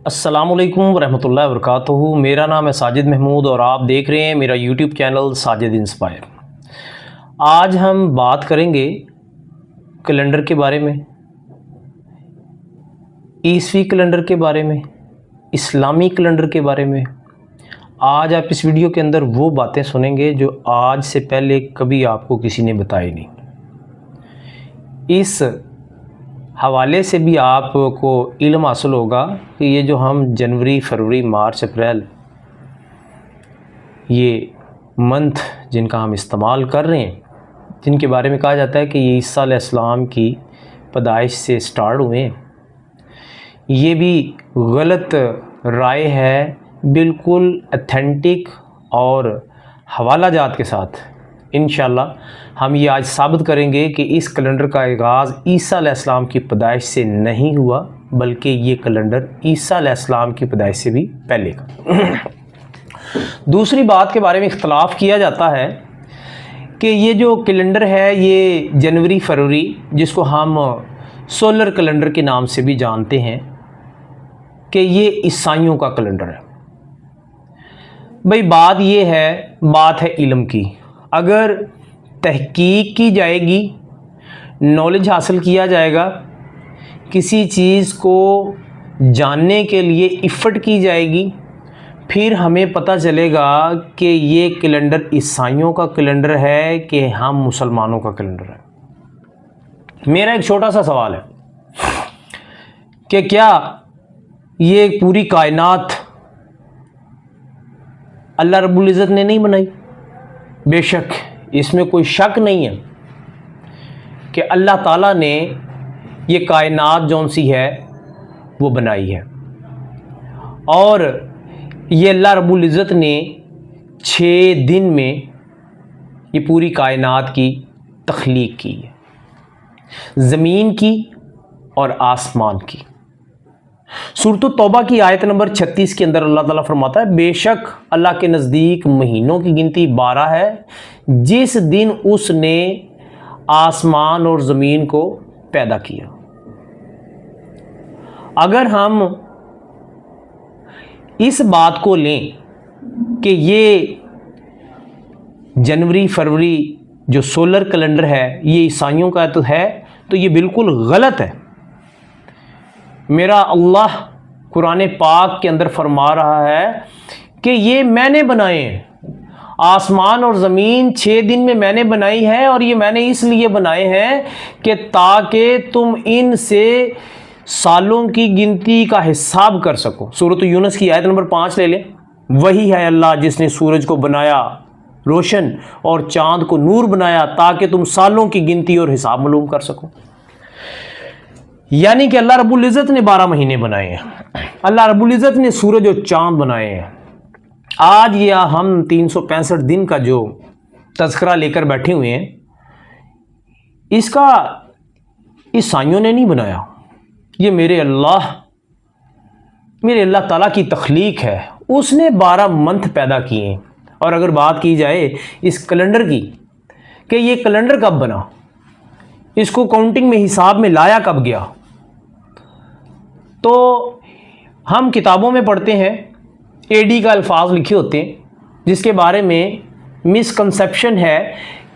अस्सलामुअलैकुम वरहमतुल्लाहि वबरकातुहू। मेरा नाम है साजिद महमूद और आप देख रहे हैं मेरा यूट्यूब चैनल साजिद इंस्पायर। आज हम बात करेंगे कैलेंडर के बारे में, ईसवी कैलेंडर के बारे में, इस्लामी कैलेंडर के बारे में। आज आप इस वीडियो के अंदर वो बातें सुनेंगे जो आज से पहले कभी आपको किसी ने बताई नहीं। इस हवाले से भी आपको इल्म हासिल होगा कि ये जो हम जनवरी, फरवरी, मार्च, अप्रैल ये मंथ जिनका हम इस्तेमाल कर रहे हैं, जिनके बारे में कहा जाता है कि ये ईसा अलैहिस्सलाम की पैदाइश से स्टार्ट हुए हैं, ये भी गलत राय है। बिल्कुल अथेंटिक और हवाला जात के साथ इंशाअल्लाह हम ये आज साबित करेंगे कि इस कैलेंडर का आगाज़ ईसा अलैहिस्सलाम की पैदाइश से नहीं हुआ, बल्कि ये कैलेंडर ईसा अलैहिस्सलाम की पैदाइश से भी पहले का। दूसरी बात के बारे में इख्तलाफ किया जाता है कि ये जो कैलेंडर है ये जनवरी फरवरी, जिसको हम सोलर कैलेंडर के नाम से भी जानते हैं, कि ये ईसाइयों का कैलेंडर है। भाई बात है इल्म की। अगर तहकीक की जाएगी, नॉलेज हासिल किया जाएगा, किसी चीज़ को जानने के लिए इफ़र्ट की जाएगी, फिर हमें पता चलेगा कि ये कैलेंडर ईसाइयों का कैलेंडर है कि हम मुसलमानों का कैलेंडर है। मेरा एक छोटा सा सवाल है कि क्या ये पूरी कायनात अल्लाह रब्बुल इज़्ज़त ने नहीं बनाई? बेशक इसमें कोई शक नहीं है कि अल्लाह ताला ने ये कायनात जौन सी है वो बनाई है, और ये अल्लाह रब्बुल इज़्ज़त ने 6 दिन में ये पूरी कायनात की तख्लीक की है, ज़मीन की और आसमान की। सूरत तौबा की आयत नंबर 36 के अंदर अल्लाह ताला फरमाता है, बेशक अल्लाह के नज़दीक महीनों की गिनती 12 है, जिस दिन उसने आसमान और ज़मीन को पैदा किया। अगर हम इस बात को लें कि ये जनवरी फरवरी जो सोलर कैलेंडर है ये ईसाइयों का तो है, तो ये बिल्कुल गलत है। मेरा अल्लाह कुरान पाक के अंदर फरमा रहा है कि ये मैंने बनाए हैं, आसमान और ज़मीन 6 दिन में मैंने बनाई है, और ये मैंने इसलिए बनाए हैं कि ताकि तुम इनसे सालों की गिनती का हिसाब कर सको। सूरत यूनुस की आयत नंबर 5 ले लें। वही है अल्लाह जिसने सूरज को बनाया रोशन और चाँद को नूर बनाया ताकि तुम सालों की गिनती और हिसाब मालूम कर सको। यानी कि अल्लाह रब्बुल इज़्ज़त ने 12 महीने बनाए हैं, अल्लाह रब्बुल इज़्ज़त ने सूरज और चाँद बनाए हैं। आज या हम 365 दिन का जो तज़किरा लेकर बैठे हुए हैं, इसका ईसाइयों ने नहीं बनाया, ये मेरे अल्लाह ताला की तख्लीक है। उसने 12 मंथ पैदा किए हैं। और अगर बात की जाए इस कैलेंडर की कि ये कैलेंडर कब बना, इसको काउंटिंग में हिसाब में लाया कब गया, तो हम किताबों में पढ़ते हैं एडी का अल्फाज लिखे होते हैं, जिसके बारे में मिसकंसेप्शन है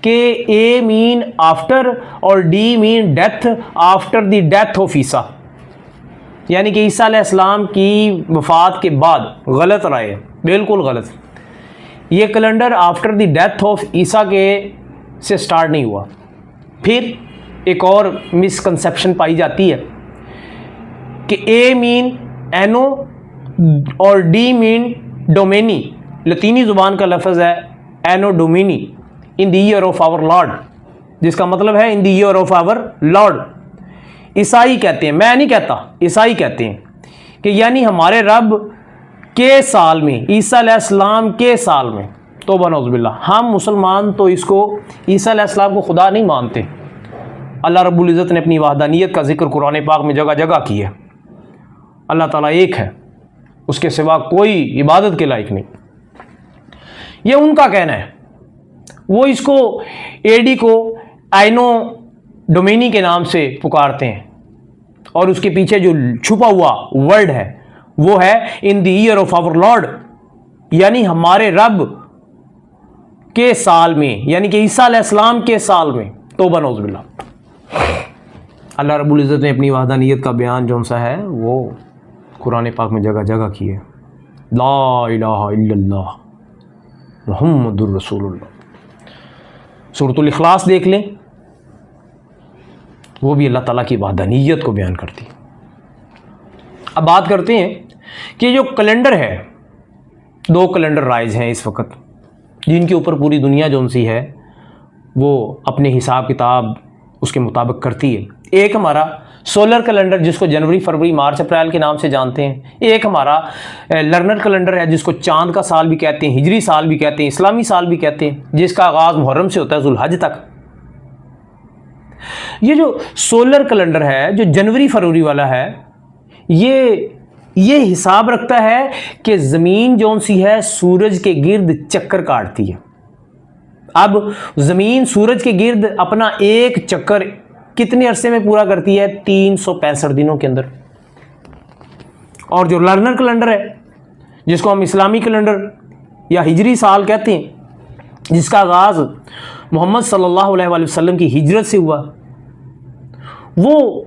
कि ए मीन आफ्टर और D mean death after the death of Isa, यानी कि ईसा अलैहिस्सलाम की वफ़ात के बाद। गलत राय है, बिल्कुल गलत। ये calendar after the death of Isa के से स्टार्ट नहीं हुआ। फिर एक और मिसकंसेप्शन पाई जाती है कि ए मीन एनो और डी मीन डोमेनी, लतीनी ज़ुबान का लफ्ज़ है anno domini, in the year of our lord, जिसका मतलब है in the year of our lord. ईसाई कहते हैं, मैं नहीं कहता, ईसाई कहते हैं कि यानी हमारे रब के साल में, ईसा अलैहिस्सलाम के साल में। तौबा नौज़ुबिल्लाह। हम मुसलमान तो इसको ईसा अलैहिस्सलाम को खुदा नहीं मानते। अल्लाह रब्बुल इज़्ज़त ने अपनी वहदानियत का जिक्र कुरान पाक में जगह जगह किया है। अल्लाह ताला एक है, उसके सिवा कोई इबादत के लायक नहीं। ये उनका कहना है। वो इसको एडी को आइनो डोमेनी के नाम से पुकारते हैं, और उसके पीछे जो छुपा हुआ वर्ड है वो है in the year of our lord, यानी हमारे रब के साल में, यानी कि ईसा अलैहिस्सलाम के साल में। तौबा नौज़ुबिल्लाह। अल्लाह रब्बुल इज़्ज़त ने अपनी वहदानियत का बयान जो सा है वो कुरान पाक में जगह जगह की है। ला इलाहा इल्लल्लाह मुहम्मदुर रसूलुल्लाह। सूरतुल इखलास देख लें, वो भी अल्लाह ताला की वहदानियत को बयान करती है। अब बात करते हैं कि जो कैलेंडर है, 2 कैलेंडर राइज हैं इस वक्त जिनके ऊपर पूरी दुनिया जो सी है वो अपने हिसाब किताब उसके मुताबिक करती है। एक हमारा सोलर कैलेंडर जिसको जनवरी, फरवरी, मार्च, अप्रैल के नाम से जानते हैं। एक हमारा लर्नर कैलेंडर है जिसको चांद का साल भी कहते हैं, हिजरी साल भी कहते हैं, इस्लामी साल भी कहते हैं, जिसका आगाज़ मुहर्रम से होता है जुल्हज तक। ये जो सोलर कैलेंडर है, जो जनवरी फरवरी वाला है, ये हिसाब रखता है कि ज़मीन जौन सी है सूरज के गिर्द चक्कर काटती है। अब ज़मीन सूरज के गिर्द अपना एक चक्कर कितने अरसे में पूरा करती है? 365 दिनों के अंदर। और जो लर्नर कैलेंडर है जिसको हम इस्लामी कैलेंडर या हिजरी साल कहते हैं, जिसका आगाज़ मोहम्मद सल्लल्लाहु अलैहि वसल्लम की हिजरत से हुआ, वो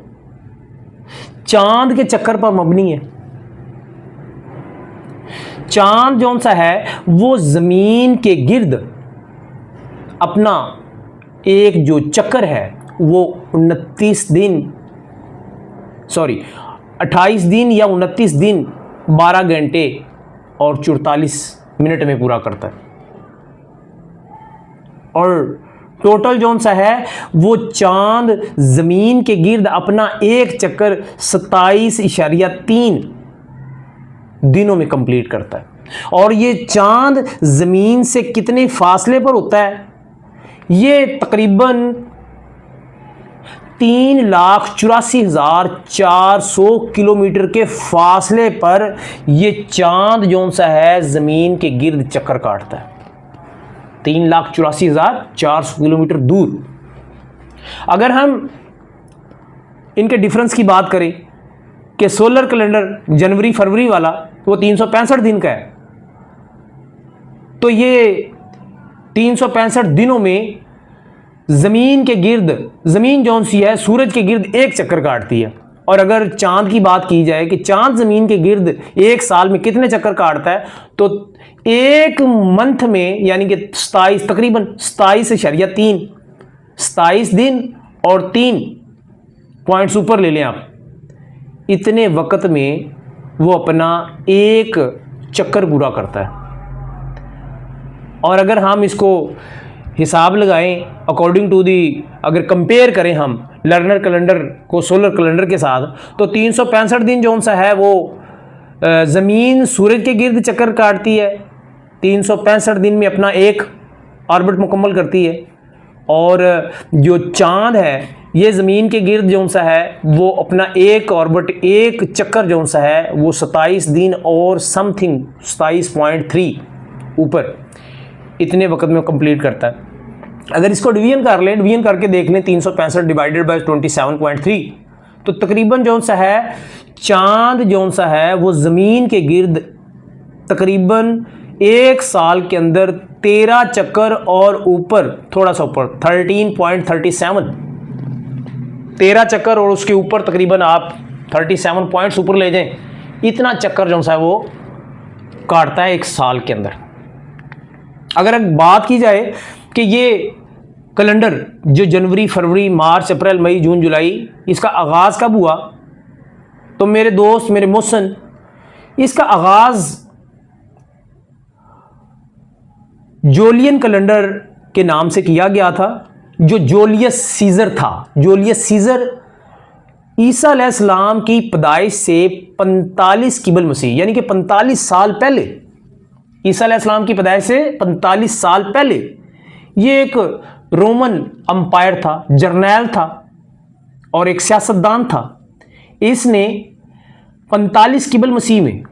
चांद के चक्कर पर मबनी है। चांद जौन सा है वो ज़मीन के गिर्द अपना एक जो चक्कर है वो 28 दिन या 29 दिन 12 घंटे और 44 मिनट में पूरा करता है। और टोटल जौन सा है वो चांद ज़मीन के गिर्द अपना एक चक्कर 27.3 दिनों में कंप्लीट करता है। और ये चांद ज़मीन से कितने फासले पर होता है? ये तकरीबन 3,84,400 किलोमीटर के फासले पर ये चांद जौन सा है ज़मीन के गिर्द चक्कर काटता है। 3,84,400 किलोमीटर दूर। अगर हम इनके डिफरेंस की बात करें कि सोलर कैलेंडर जनवरी फरवरी वाला वो 365 दिन का है, तो ये 365 दिनों में ज़मीन के गिर्द, ज़मीन जौन सी है सूरज के गिर्द एक चक्कर काटती है। और अगर चांद की बात की जाए कि चांद ज़मीन के गिर्द एक साल में कितने चक्कर काटता है, तो एक मंथ में यानी कि 27 तकरीबन 27.3 27 दिन और 3 पॉइंट्स ऊपर ले लें आप, इतने वक्त में वो अपना एक चक्कर पूरा करता है। और अगर हम इसको हिसाब लगाएं अकॉर्डिंग टू दी, अगर कंपेयर करें हम लर्नर कैलेंडर को सोलर कैलेंडर के साथ, तो 365 दिन जौन सा है वो ज़मीन सूरज के गिर्द चक्कर काटती है, 365 दिन में अपना एक ऑर्बिट मुकम्मल करती है। और जो चांद है ये ज़मीन के गिर्द जौन सा है वो अपना एक ऑर्बिट, एक चक्कर जौन सा है वो 27 दिन और समथिंग 27.3 ऊपर इतने वक्त में कंप्लीट करता है। अगर इसको डिवीजन कर लें, डिवीजन करके देख लें 365 डिवाइडेड बाय 27.3, तो तकरीबन जौन सा है चांद जौन सा है वो ज़मीन के गिर्द तकरीबन एक साल के अंदर 13 चक्कर और ऊपर थोड़ा सा ऊपर 13.37, 13 चक्कर और उसके ऊपर तकरीबन आप 37 पॉइंट्स ऊपर ले जाएं, इतना चक्कर जौन सा है वो काटता है एक साल के अंदर। अगर बात की जाए कि ये कैलेंडर जो जनवरी, फरवरी, मार्च, अप्रैल, मई, जून, जुलाई, इसका आगाज़ कब हुआ, तो मेरे दोस्त, मेरे मोहसिन, इसका आगाज़ जूलियन कैलेंडर के नाम से किया गया था, जो जूलियस सीज़र था। जूलियस सीज़र ईसा अलैहिस्सलाम की पैदाइश से 45 क़िबल मसीह यानी कि 45 साल पहले, ईसा अलैहिस्सलाम की पैदाइश से 45 साल पहले ये एक रोमन अंपायर था, जर्नैल था और एक सियासतदान था। इसने 45 क़िबल मसीह में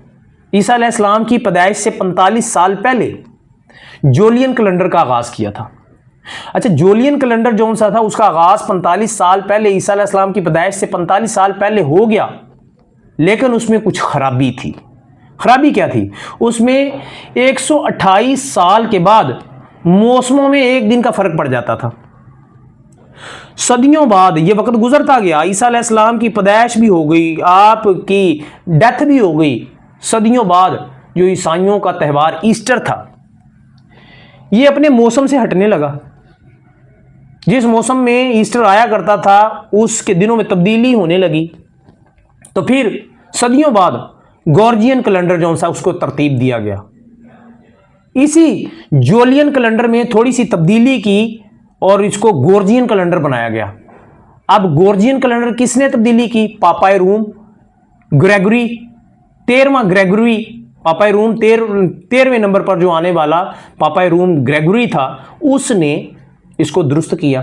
ईसा अलैहिस्सलाम की पैदाइश से 45 साल पहले जूलियन कैलेंडर का आगाज़ किया था। अच्छा, जूलियन कैलेंडर जो सा था उसका आगाज़ 45 साल पहले ईसा अलैहिस्सलाम की पैदाइश से 45 साल पहले हो गया, लेकिन उसमें कुछ खराबी थी। खराबी क्या थी उसमें? 128 साल के बाद मौसमों में एक दिन का फर्क पड़ जाता था। सदियों बाद ये वक्त गुजरता गया, ईसा अलैहिस्सलाम की पैदाइश भी हो गई, आपकी डेथ भी हो गई। सदियों बाद जो ईसाइयों का त्यौहार ईस्टर था, ये अपने मौसम से हटने लगा। जिस मौसम में ईस्टर आया करता था उसके दिनों में तब्दीली होने लगी। तो फिर सदियों बाद गॉर्जियन कैलेंडर जो सा उसको तरतीब दिया गया। इसी जूलियन कैलेंडर में थोड़ी सी तब्दीली की और इसको गॉर्जियन कैलेंडर बनाया गया। अब गॉर्जियन कैलेंडर किसने तब्दीली की? पापाए रूम ग्रेगरी, 13वां ग्रेगरी, पापाए रूम 13वें नंबर पर जो आने वाला पापाए रूम ग्रेगरी था, उसने इसको दुरुस्त किया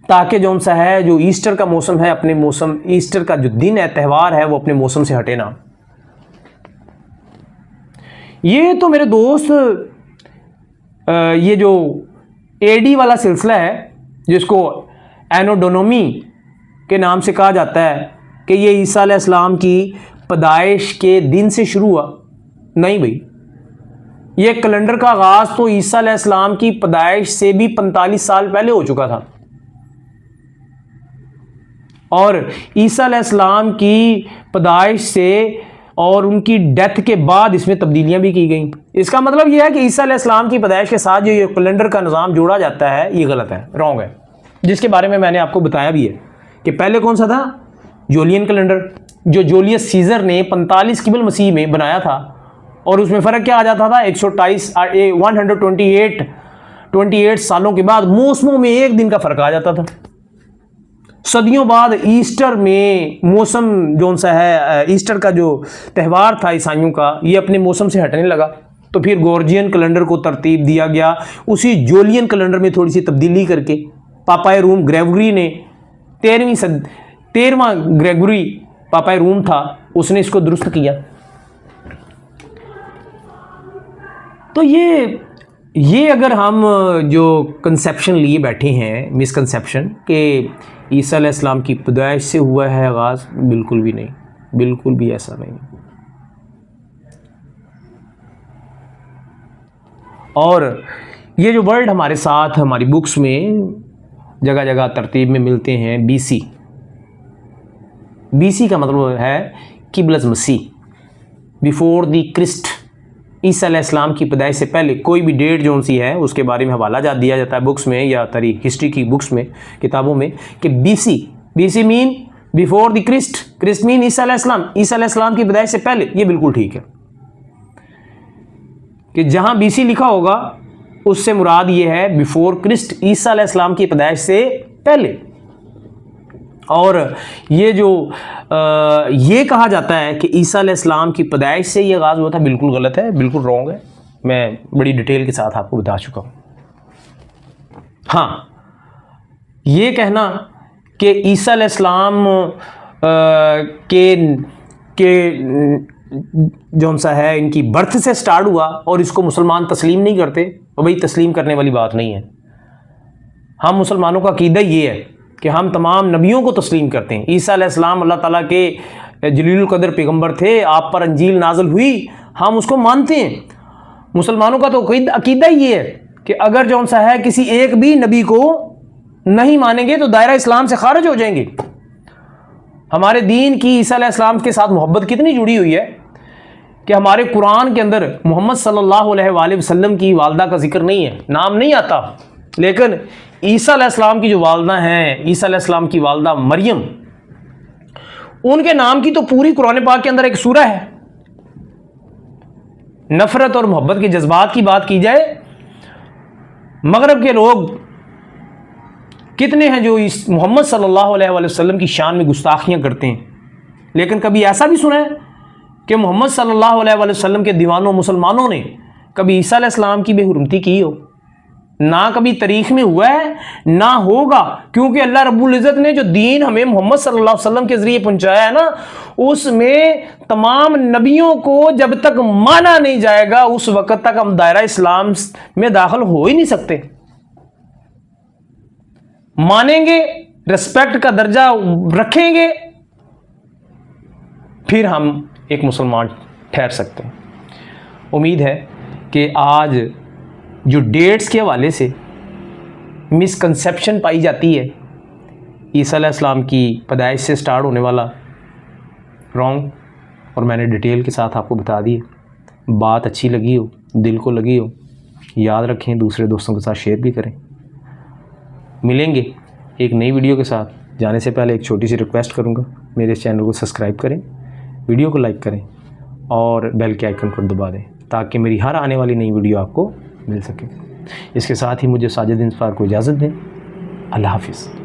ताकि जो सा है जो ईस्टर का मौसम है अपने मौसम, ईस्टर का जो दिन है त्यौहार है वो अपने मौसम से हटे ना। ये तो मेरे दोस्त ये जो एडी वाला सिलसिला है जिसको एनोडोनोमी के नाम से कहा जाता है कि ये ईसा अलैहिस्सलाम की पैदाइश के दिन से शुरू हुआ, नहीं भाई, ये कैलेंडर का आगाज तो ईसा अलैहिस्सलाम की पैदाइश से भी 45 साल पहले हो चुका था और ईसा अलैहिस्सलाम की पैदाइश से और उनकी डेथ के बाद इसमें तब्दीलियां भी की गई। इसका मतलब यह है कि ईसा अलैहिस्सलाम की पैदाइश के साथ जो ये कैलेंडर का निज़ाम जोड़ा जाता है ये गलत है, रॉन्ग है, जिसके बारे में मैंने आपको बताया भी है कि पहले कौन सा था? जूलियन कैलेंडर, जो जूलियस सीजर ने 45 क़िबल मसीह में बनाया था और उसमें फ़र्क क्या आ जाता था? 128 सालों के बाद मौसमों में एक दिन का फ़र्क आ जाता था। सदियों बाद ईस्टर में मौसम जो सा है, ईस्टर का जो त्यौहार था ईसाइयों का, ये अपने मौसम से हटने लगा। तो फिर गॉर्जियन कैलेंडर को तरतीब दिया गया। उसी जूलियन कैलेंडर में थोड़ी सी तब्दीली करके पापाए रूम ग्रेगरी ने 13वां ग्रेगरी पापाए रूम था, उसने इसको दुरुस्त किया। तो ये अगर हम जो कंसेप्शन लिए बैठे हैं, मिसकंसेप्शन कि ईसा अलैहिस्सलाम की पैदाइश से हुआ है आगाज़, बिल्कुल भी नहीं, बिल्कुल भी ऐसा नहीं। और ये जो वर्ड हमारे साथ हमारी बुक्स में जगह जगह तरतीब में मिलते हैं, बीसी, बीसी का मतलब है क़िबलत मसीह, बिफोर द क्रिस्ट। ईसा अलैहिस्सलाम की पैदाइश से पहले कोई भी डेट जो सी है उसके बारे में हवाला दिया जाता है बुक्स में या तारीख हिस्ट्री की बुक्स में, किताबों में, कि BC mean before the Christ, Christ mean Isa अलैहिस्सलाम, ईसा अलैहिस्सलाम की पैदाइश से पहले। ये बिल्कुल ठीक है कि जहां बीसी लिखा होगा उससे मुराद ये है बिफोर क्रिस्ट, ईसा अलैहिस्सलाम की पैदाइश से पहले। और ये जो ये कहा जाता है कि ईसा अलैहिस्सलाम की पैदाइश से ये आगाज़ हुआ था, बिल्कुल गलत है, बिल्कुल रॉन्ग है। मैं बड़ी डिटेल के साथ आपको बता चुका हूँ। हाँ, ये कहना कि ईसा अलैहिस्सलाम के जो सा है इनकी बर्थ से स्टार्ट हुआ और इसको मुसलमान तस्लीम नहीं करते, और भाई तस्लीम करने वाली बात नहीं है। हम मुसलमानों का अकीदा ये है कि हम तमाम नबियों को तस्लीम करते हैं। ईसा अलैहिस्सलाम अल्लाह ताला के जलीलुल कदर पैगंबर थे, आप पर अंजील नाज़िल हुई, हम उसको मानते हैं। मुसलमानों का तो अकीदा ये है कि अगर जो सा है किसी एक भी नबी को नहीं मानेंगे तो दायरा इस्लाम से खारिज हो जाएंगे। हमारे दीन की ईसा अलैहिस्सलाम के साथ मोहब्बत कितनी जुड़ी हुई है कि हमारे कुरान के अंदर मोहम्मद सल्लल्लाहु अलैहि वसल्लम की वालदा का जिक्र नहीं है, नाम नहीं आता, लेकिन ईसा अलैहिस्सलाम की जो वालदा हैं, ईसा अलैहिस्सलाम की वालदा मरियम, उनके नाम की तो पूरी कुरान पाक के अंदर एक सूरा है। नफरत और मोहब्बत के जज्बात की बात की जाए, मगरब के लोग कितने हैं जो इस मोहम्मद सल्लल्लाहु अलैहि वसल्लम की शान में गुस्ताखियां करते हैं, लेकिन कभी ऐसा भी सुना है कि मोहम्मद सल्लल्लाहु अलैहि वसल्लम के दीवानों मुसलमानों ने कभी ईसा अलैहिस्सलाम की बेहुरमती की हो? ना कभी तारीख में हुआ है, ना होगा, क्योंकि अल्लाह रब्बुल इज़्ज़त ने जो दीन हमें मोहम्मद सल्लल्लाहु अलैहि वसल्लम के ज़रिए पहुंचाया है ना, उसमें तमाम नबियों को जब तक माना नहीं जाएगा उस वक़्त तक हम दायरा इस्लाम में दाखिल हो ही नहीं सकते। मानेंगे, रिस्पेक्ट का दर्जा रखेंगे, फिर हम एक मुसलमान ठहर सकते हैं। उम्मीद है कि आज जो डेट्स के हवाले से मिसकंसेप्शन पाई जाती है, ईसा अलैहिस्सलाम की पैदाइश से स्टार्ट होने वाला रॉन्ग, और मैंने डिटेल के साथ आपको बता दी। बात अच्छी लगी हो, दिल को लगी हो, याद रखें, दूसरे दोस्तों के साथ शेयर भी करें। मिलेंगे एक नई वीडियो के साथ। जाने से पहले एक छोटी सी रिक्वेस्ट करूंगा, मेरे चैनल को सब्सक्राइब करें, वीडियो को लाइक करें और बेल के आइकन को दबा दें ताकि मेरी हर आने वाली नई वीडियो आपको मिल सके। इसके साथ ही मुझे साजिद इंसफार को इजाज़त दें। अल्लाह हाफिज़।